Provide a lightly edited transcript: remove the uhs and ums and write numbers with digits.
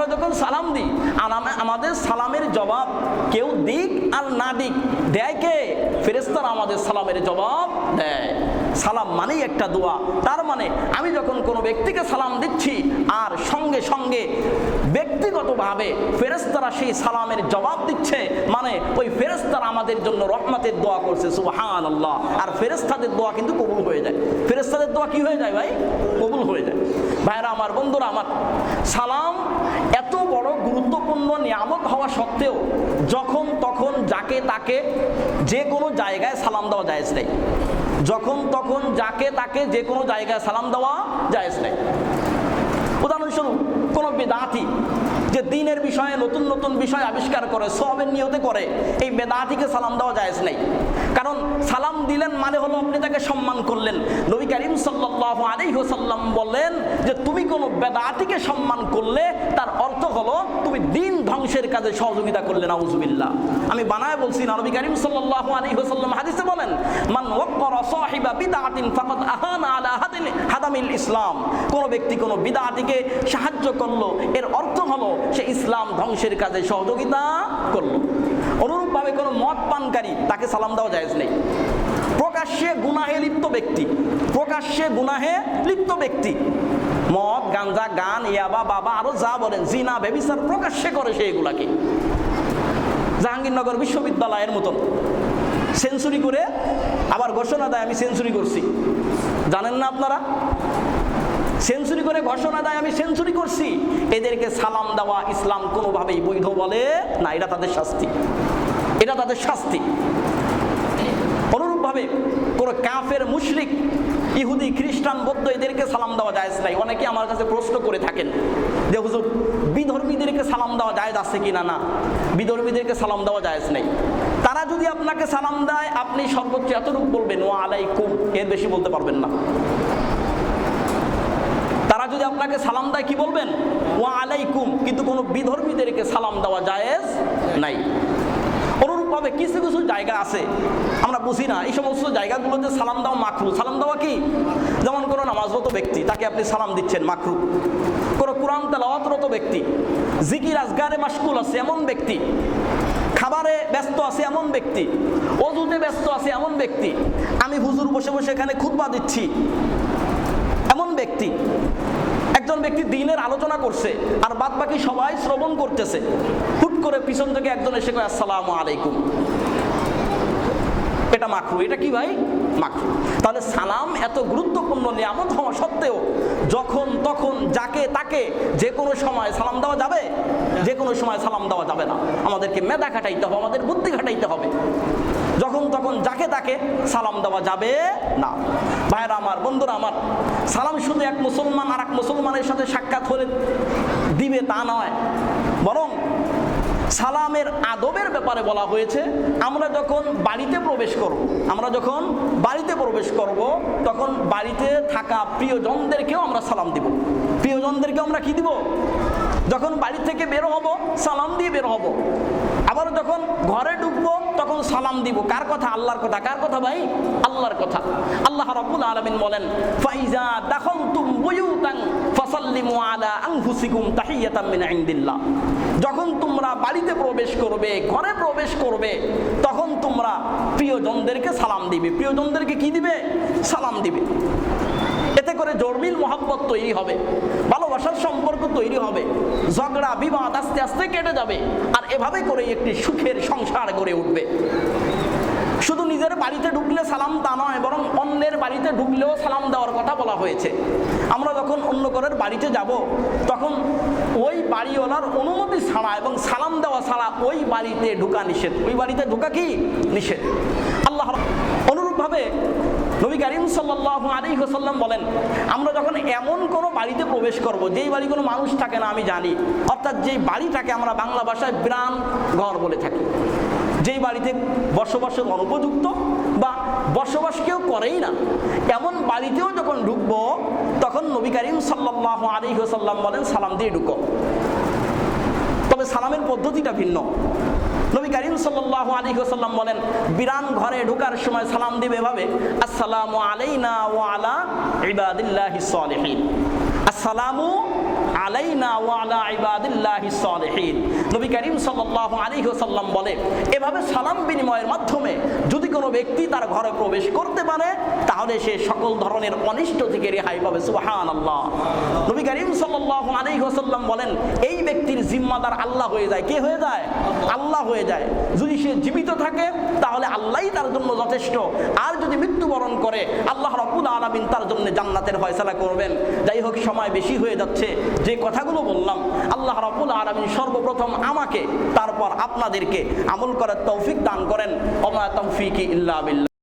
আমরা যখন সালাম দিই, আমাদের সালামের জবাব কেউ দিক আর না দিক, দেয় কে? ফেরেশতারা আমাদের সালামের জবাব দেয়। সালাম মানেই একটা দোয়া। তার মানে আমি যখন কোনো ব্যক্তিকে সালাম দিচ্ছি আর সঙ্গে সঙ্গে ব্যক্তিগতভাবে ফেরেশতারা সেই সালামের জবাব দিচ্ছে, মানে ওই ফেরেশতারা আমাদের জন্য রহমতের দোয়া করছে, সুবহানাল্লাহ। আর ফেরেশতাদের দোয়া কিন্তু কবুল হয়ে যায়। ফেরেশতাদের দোয়া কি হয়ে যায় ভাই? কবুল হয়ে যায়। ভাইরা আমার, বন্ধুরা আমার, সালাম এত বড় গুরুত্বপূর্ণ নিয়ামত হওয়া সত্ত্বেও যখন তখন যাকে তাকে যে কোনো জায়গায় সালাম দেওয়া জায়েজ নেই। যখন তখন যাকে তাকে যে কোনো জায়গায় সালাম দেওয়া জায়েজ নেই। উদাহরণস্বরূপ কোনো বেদাতি যে দ্বীনের বিষয়ে নতুন নতুন বিষয় আবিষ্কার করে, সওয়াবের নিয়তে করে, এই বেদাতিকে সালাম দেওয়া জায়েজ নেই। কারণ সালাম দিলেন মানে হলো আপনি তাকে সম্মান করলেন। নবী করিম সাল্লাল্লাহু আলাইহি ওয়াসাল্লাম বলেন যে তুমি কোনো বেদাতিকে সম্মান করলে তার অর্থ হলো তুমি দ্বীন ধ্বংসের কাজে সহযোগিতা করলে। নাউযুবিল্লাহ। আমি বানায় বলছি না, নবী করিম সাল্লাল্লাহু আলাইহি ওয়াসাল্লাম হাদিসে বলেন, মান ওয়াক্কারা সাহিবা বিদআতিন ফাকাদ আহানা আলা হাদামিল ইসলাম। কোনো ব্যক্তি কোনো বিদআতিকে সাহায্য করলো, এর অর্থ হলো সে ইসলাম ধ্বংসের কাজে সহযোগিতা করলো। অনুরূপভাবে কোনো মদ পানকারী তাকে সালাম দেওয়া জায়েজ নেই। প্রকাশ্যে গুনাহে লিপ্ত ব্যক্তি, প্রকাশ্যে গুনাহে লিপ্ত ব্যক্তি, মদ, গাঞ্জা, গান, ইয়াবা, বাবা, আরো যা বলেন, জিনা, ব্যভিচার প্রকাশ্যে করে সে এগুলাকে। জাহাঙ্গীরনগর বিশ্ববিদ্যালয়ের মতন সেঞ্চুরি করে আবার ঘোষণা দেয় আমি সেঞ্চুরি করছি। জানেন না আপনারা? সেঞ্চুরি করে ঘোষণা দেয় আমি সেঞ্চুরি করছি। এদেরকে সালাম দেওয়া ইসলাম কোনোভাবেই বৈধ বলে না। এটা তাদের শাস্তি, এটা তাদের শাস্তি। অনুরূপভাবে কোনো কাফের, মুশরিক, ইহুদি, খ্রিস্টান, বৌদ্ধ এদেরকে সালাম দেওয়া জায়েজ নাই। অনেকে আমার কাছে প্রশ্ন করে থাকেন যে হুজুর বিধর্মীদেরকে সালাম দেওয়া জায়েজ আছে কি না? না, বিধর্মীদেরকে সালাম দেওয়া জায়েজ নেই। তারা যদি আপনাকে সালাম দেয় আপনি সর্বোচ্চ এতটুকু বলবেন ওয়া আলাইকুম, এর বেশি বলতে পারবেন না। তারা যদি আপনাকে সালাম দেয় কি বলবেন? ওয়া আলাইকুম। কিন্তু কোনো বিধর্মীদেরকে সালাম দেওয়া জায়েজ নাই। অনুরূপভাবে কিছু কিছু জায়গা আছে আমরা বুঝি না, এই সমস্ত জায়গাগুলোতে সালাম দেওয়া মাকরু। সালাম দেওয়া কি? যেমন কোনো নামাজরত ব্যক্তি, তাকে আপনি সালাম দিচ্ছেন, মাকরু। কোনো কোরআন তেলাওয়াতরত ব্যক্তি, জিকির আজগারে মাশগুল আছে এমন ব্যক্তি, খাবারে ব্যস্ত আছে এমন ব্যক্তি, ওযুতে ব্যস্ত আছে এমন ব্যক্তি, আমি হুজুর বসে বসে এখানে খুতবা দিচ্ছি এমন ব্যক্তি, একজন ব্যক্তি দ্বীনের আলোচনা করছে আর বাদ বাকি সবাই শ্রবণ করতেছে, হুট করে পিছন থেকে একজন এসে কয় আসসালামু আলাইকুম, এটা মাকরু। এটা কি ভাই? মাকরু। তাহলে সালাম এত গুরুত্বপূর্ণ নিয়ামত হওয়া সত্ত্বেও যখন তখন যাকে তাকে যে কোনো সময় সালাম দেওয়া যাবে? যে কোনো সময় সালাম দেওয়া যাবে না। আমাদেরকে মেধা খাটাইতে হবে, আমাদের বুদ্ধি খাটাইতে হবে। যখন তখন যাকে তাকে সালাম দেওয়া যাবে না। ভাইরা আমার, বন্ধুরা আমার, সালাম শুধু এক মুসলমান আর এক মুসলমানের সাথে সাক্ষাৎ হলে দিবে তা নয়, বরং সালামের আদবের ব্যাপারে বলা হয়েছে আমরা যখন বাড়িতে প্রবেশ করব, আমরা যখন বাড়িতে প্রবেশ করব তখন বাড়িতে থাকা প্রিয়জনদেরকেও আমরা সালাম দিব। প্রিয়জনদেরকে আমরা কি দিব? যখন বাড়ি থেকে বের হব সালাম দিয়ে বের হব। আবার যখন ঘরে ঢুকবো তখন সালাম দিব। কার কথা? আল্লাহর কথা। কার কথা ভাই? আল্লাহর কথা। আল্লাহ রাব্বুল আলামিন বলেন, ফাইজা দাখালতুম বুয়ুতান ফাসাল্লিমু আলা আনফুসিকুম তাহিয়াতাম মিন ইনদিল্লাহ। যখন তোমরা বাড়িতে প্রবেশ করবে, ঘরে প্রবেশ করবে, তখন তোমরা প্রিয়জনদেরকে সালাম দিবে। প্রিয়জনদেরকে কি দিবে? সালাম দিবে। এতে করে জরমিল মোহাব্বত তৈরি হবে, ভালোবাসার সম্পর্ক তৈরি হবে, ঝগড়া বিবাদ আস্তে আস্তে কেটে যাবে। আর এভাবে করে একটি সুখের সংসার গড়ে উঠবে। শুধু নিজের বাড়িতে ঢুকলে সালাম তা নয়, বরং অন্যের বাড়িতে ঢুকলেও সালাম দেওয়ার কথা বলা হয়েছে। আমরা যখন অন্য ঘরের বাড়িতে যাব তখন ওই বাড়িওয়ালার অনুমতি ছাড়া এবং সালাম দেওয়া ছাড়া ওই বাড়িতে ঢোকা নিষেধ। ওই বাড়িতে ঢোকা কি? নিষেধ। আল্লাহ অনুরূপভাবে নবী করিম সাল্লাল্লাহু আলাইহি ওয়াসাল্লাম বলেন, আমরা যখন এমন কোনো বাড়িতে প্রবেশ করব যেই বাড়ি কোনো মানুষ থাকে না আমি জানি, অর্থাৎ যেই বাড়িটাকে আমরা বাংলা ভাষায় বিরান ঘর বলে থাকি, যেই বাড়িতে বসবাসের অনুপযুক্ত বা বসবাস কেউ করেই না, এমন বাড়িতেও যখন ঢুকবো তখন নবী করিম সাল্লাল্লাহু আলাইহি ওয়াসাল্লাম বলেন সালাম দিয়ে ঢুকো। তবে সালামের পদ্ধতিটা ভিন্ন। নবী করিম সাল্লাল্লাহু আলাইহি ওয়াসাল্লাম বলেন বিরান ঘরে ঢোকার সময় সালাম দিবে এভাবে, আসসালামু আলাইনা ওয়া আলা ইবাদিল্লাহিস সালিহিন। আসসালামু আলাইনা ওয়া আলা ইবাদিল্লাহিস সালিহিন। নবী করিম সাল্লাল্লাহু আলাইহি ওয়াসাল্লাম বলে, এভাবে সালাম বিনিময়ের মাধ্যমে যদি কোনো ব্যক্তি তার ঘরে প্রবেশ করতে পারে তাহলে সে সকল ধরনের অনিষ্ট থেকে রেহাই পাবে। সুবহানাল্লাহ। নবী করিম সাল্লাল্লাহু আলাইহি ওয়াসাল্লাম বলেন, এই ব্যক্তির জিম্মাদার আল্লাহ হয়ে যায়। কে হয়ে যায়? আল্লাহ হয়ে যায়। যদি সে জীবিত থাকে তাহলে আল্লাহই তার জন্য যথেষ্ট, আর যদি মৃত্যুবরণ করে আল্লাহ রাব্বুল আলামিন তার জন্য জান্নাতের ফয়সালা করবেন। যাই হোক, সময় বেশি হয়ে যাচ্ছে। যে কথাগুলো বললাম আল্লাহ রাব্বুল আলামিন সর্বপ্রথম আমাকে, তারপর আপনাদেরকে আমল করার তৌফিক দান করেন। ওয়া মা তাওফীকি ইল্লা বিল্লাহ।